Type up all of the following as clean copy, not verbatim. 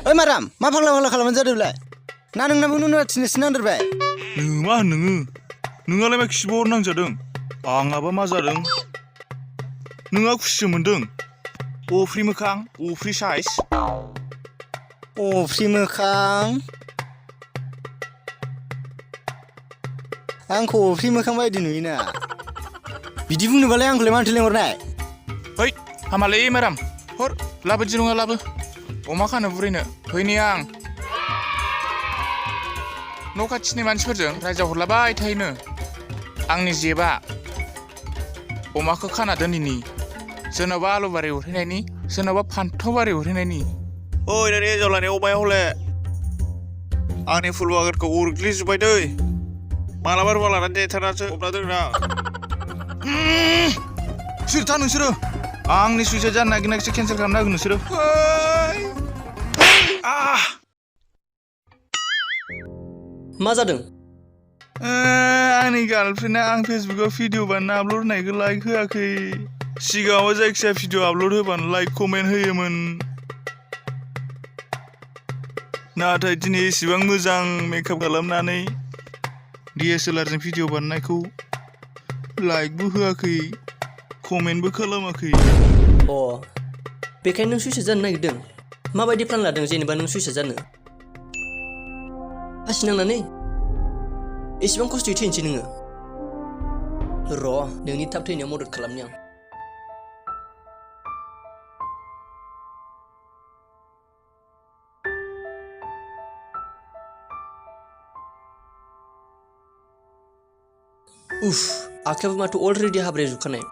ओइ माराम मा फाग्ला फाग्ला खालामनानै जादोंलाय ना नोंनाबो नुवाथिनोसो नांदेरबाय मा होनो नोंहालाय मा खिबोर नांजादों आंहाबा मा जादों नोंहा खुसिसो मोन्दों अफ्रि मोखां अफ्रि साइज अफ्रि मोखां आंखौ अफ्रि मोखां बायदि नुयोना बिदि बुंनोबालाय आंखौलाय मानोथो लेंहरनाय है हामालै माराम हर लाबो दिरुङा लाबो अमा खानो बुरैनो फैनि आं न' खाथिनि मानसिफोरजों रायजाहरलाबाय थायोनो आंनि जेबा अमाखौ खाना दोनैनि सोरनावबा आलु बारि उरहैनायनि सोरनावबा फान्थाव बारि उरहैनायनि ओइ नोंनि हिन्जावलानि अमाया हले आंनि फुल बागानखौ उरग्लिजोब्बाय दै मालाबा रुमा लानानै देथारनासो हमना दोनना सोरथा नोंसोरो आंनि सुइसाइड जानो नागिरनायखौसो केन्सेल खालामना होगोन नोंसोरो मा जादों आंनि गार्लफ्रेन्डआ आं फेसबुकाव भिडिअ बानायना आपल'ड होनायखौ लाइक होआखै सिगाङाव जायखिजाया भिडिअ आपल'ड होबानो लाइक कमेन्ट होयोमोन नाथाय दिनै एसेबां मोजां मेकआप खालामनानै DSLRजों भिडिअ बानायनायखौ लाइकबो होआखै कमेन्टबो खालामाखै बेखायनो नों सुइसाइड जानो नागिरदों माबायदि प्लान लादों जेनेबा नों सुइसाइड जानो फासि नांनानै एसेबां खस्थ'यै थैनोसै नोङो नोंनि थाब थैनायाव मदद खालामनि आं आखायाबो माथो अलरेडि हाब्राया जुखानाय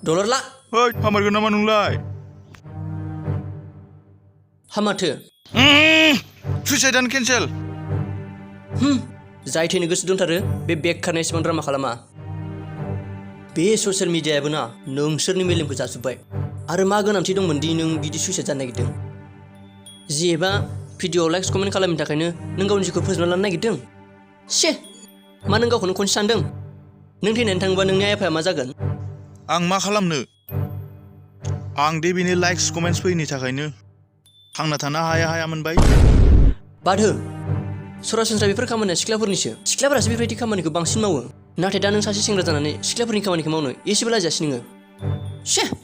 डलार ला हामारगोन नामा नोंलाय हामाथो सुइसाइडानो केन्सेल जाय थैनो गोसो दंथारो बे बेग खारनाय एसेबां ड्रामा खालामा बे ससियेल मिडियायाबो ना नोंसोरनि मेलेमखौ जाजोब्बाय आरो मा गोनांथि दंमोन दि नों बिदि सुइसाइड जानो नागिरदों जेबा भिडिअ लाइक्स कमेन्ट खालामनो थाखायनो नों गावनि जिउखौ फोजोबना लानो नागिरदों मा नों गावखौनो खनसे सानदों नों थैनानै थाङोबा नोंनि आइ आफाया मा जागोन आं मा खालामनो आं दे बेनि लाइक्स कमेन्ट्स फैयैनि थाखायनो थांना थानो हाया मोनबाय बाद हो सरासनस्रा बेफोर खामानिया सिख्लाफोरासो बेबायदि खामानिखौ बांसिन मावो नाथाय दा नों सासे सेंग्रा जानानै सिख्लाफोरनि खामानिखौ मावनो एसेबो लाजियासै नोङो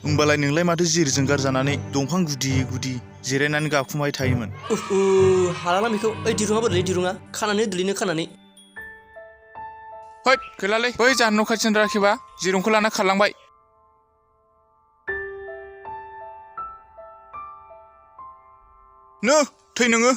होमबालाय नोंलाय माथो जिरजों गारजानानै दंफां गुदि गुदि जिरायनानै गाखुमाय थायोमोन हालाला बेखौ दिरुङा बोरैलै दिरुङा खानानै दोलैनो खानानै गैलालै बै जानो न' खाथिनि राखिबा जिरुंखौ लाना खारलांबाय थै नोङो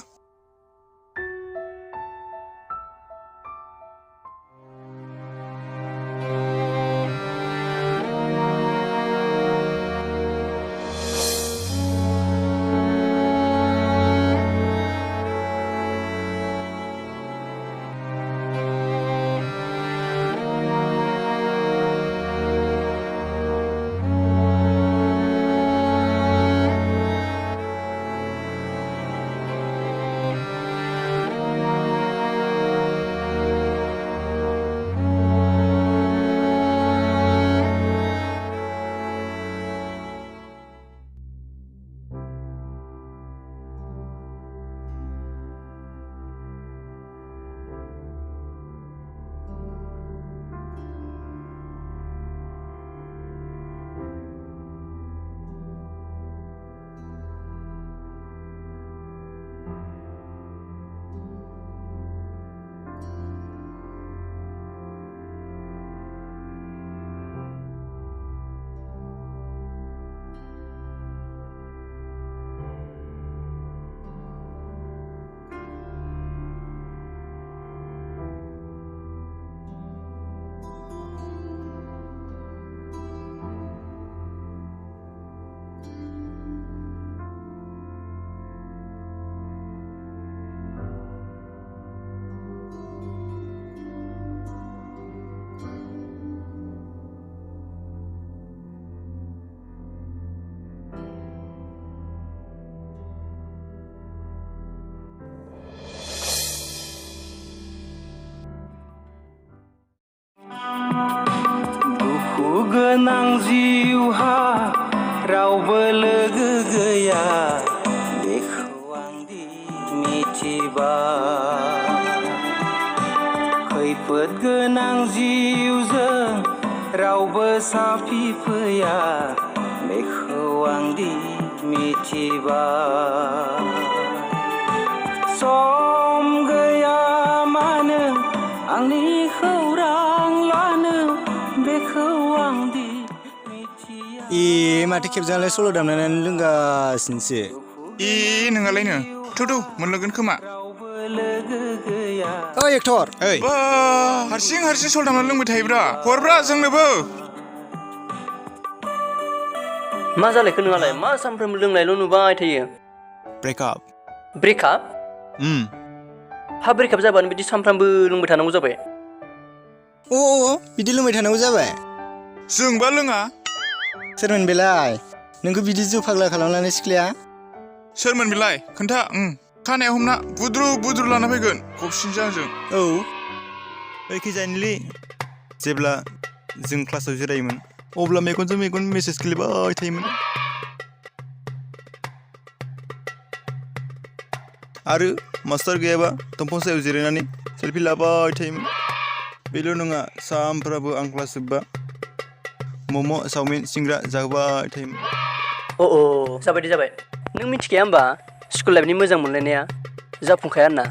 गोनां जिउहा रावबो लोगो गैया बेखौ आंदि मिथिबाय खैफोद गोनां जिउजों रावबो साफि फैया बेखौ आंदि मिथिबाय सम गैया मानो आंनि खौरां लानो बेखौ आंदि मिथिया ए माथो खेबजांलाय सल' दामनानै लोंगासिनोसो नोंहालायनो थु मोनलोगोन खोमा रावबो लोगो गैया ओइ एक्टर ओइ बा हारसिं सल दामनानै लोंबाय थायोब्रा हरब्रा जोंनोबो मा जालायखो नोंहालाय मा सानफ्रोमबो लोंनायल' नुबाय थायो ब्रेकआप ब्रेकआप हा ब्रेकआप जाबानो बिदि सानफ्रामबो लोंबाय थानांगौ जाबाय अ बिदि लोंबाय थानांगौ जाबाय जोंबा लोङा सोरमोन बेलाय नोंखौ बिदि जौ फाग्ला खालामनानै सिख्लाया सोरमोन बेलाय खोन्था खानायाव हमना बुद्रु लाना फैगोन खबसिनजों आंजों औ जायखिजायानोलै जेब्ला जों क्लासाव जिरायोमोन अब्ला मेगनजों मेगन मेसेज गेलेबाय थायोमोन आरो मास्टार गैयाबा दंफां सायाव जिरायनानै सेलफि लाबाय थायोमोन बेल' नङा सामफ्रामबो आं क्लास जोबबा मम' चावमिन सिंग्रा जाहोबाय थायोमोन जाबाय दे जाबाय नों मिथिखाया होमबा स्कुल लाइफनि मोजां मोनलायनाया जाफुंखाया होनना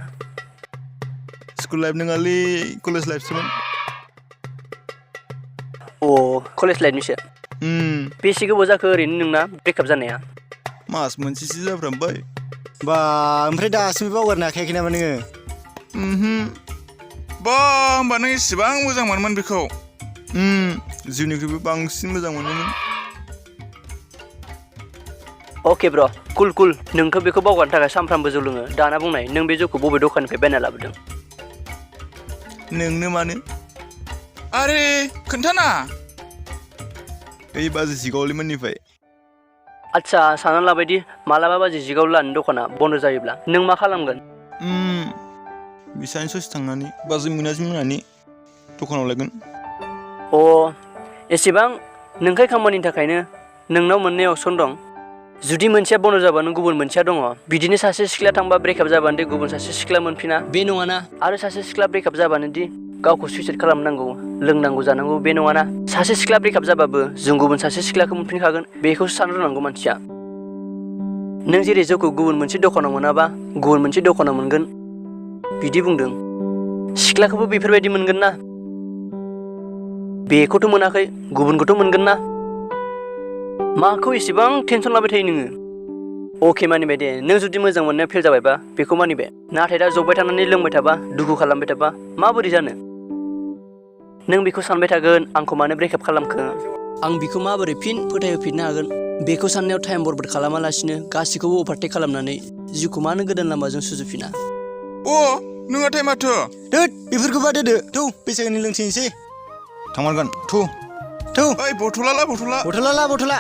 स्कुल लाइफ नङालै कलेज लाइफसोमोन कलेज लाइफनिसो बेसे गोबाव जाखो ओरैनो नोंना ब्रेकआप जानाया मास मोनसेसो जाफ्रामबाय बा ओमफ्राय दासिमबो बावगारनो हाखायाखै नामा नोङो बा होमबा नों इसेबां मोजां मोनोमोन बेखौ जिउनिख्रुइबो बांसिन मोजां मोनोमोन अके ब्र कुल नोंथ' बेखौ बावगारनो थाखाय सानफ्रामबो जौ लोङो दाना बुंनाय नों बे जौखौ बबे दखाननिफ्राय बायना लाबोदों नोंनो मानो आरे खोन्थाना ओइ बाजै जिगावलिमोननिफ्राय आदसा सानना लाबायदि मालाबा बाजै जिगावलानि दखाना बन्द जायोब्ला नों मा खालामगोन बिसानि ससे थांनानै बाजै मोनाजों मोनानि दखानाव लायगोन एसेबां नोंखाय खामानिनि थाखायनो नोंनाव मोननै अपसन दं जुदि मोनसेया बन्द जाबानो गुबुन मोनसेया दङ बिदिनो सासे सिख्ला थांबा ब्रेकआप जाबानो दि गुबुन सासे सिख्ला मोनफिना बे नङाना आरो सासे सिख्ला ब्रेकआप जाबानो दि गावखौ सुइसाइड खालामनांगौ लोंनांगौ जानांगौ बे नङाना सासे सिख्ला ब्रेकआप जाबाबो जों गुबुन सासे सिख्लाखौ मोनफिनखागोन बेखौसो साननो रोंनांगौ मानसिया नों जेरै जौखौ गुबुन मोनसे दखानाव मोनाबा गुबुन मोनसे दखानाव मोनगोन बिदि बुंदों सिख्लाखौबो बेफोरबायदि मोनगोन ना बेखौथ' मोनाखै गुबुनखौथ' मोनगोन ना माखौ एसेबां टेनसन लाबाय थायो नोङो अके मानिबाय दे नों जुदि मोजां मोननाया फेल जाबायबा बेखौ मानिबाय नाथाय दा जबाय थानानै लोंबाय थाबा दुखु खालामबाय थाबा माबोरै जानो नों बेखौ सानबाय थागोन आंखौ मानो ब्रेकआप खालामखो आं बेखौ माबोरै फिन फोथायहोफिननो हागोन बेखौ साननायाव टाइम बरबाद खालामालासिनो गासैखौबो अभारटेक खालामनानै जिउखौ मानो गोदान लामाजों सुजुफिना नोङाथाय माथो दोद बेफोरखौ बाद होदो थौ बैसागोनि लोंसैनोसै थांमारगोन थु थौ ओइ बथला ला बथला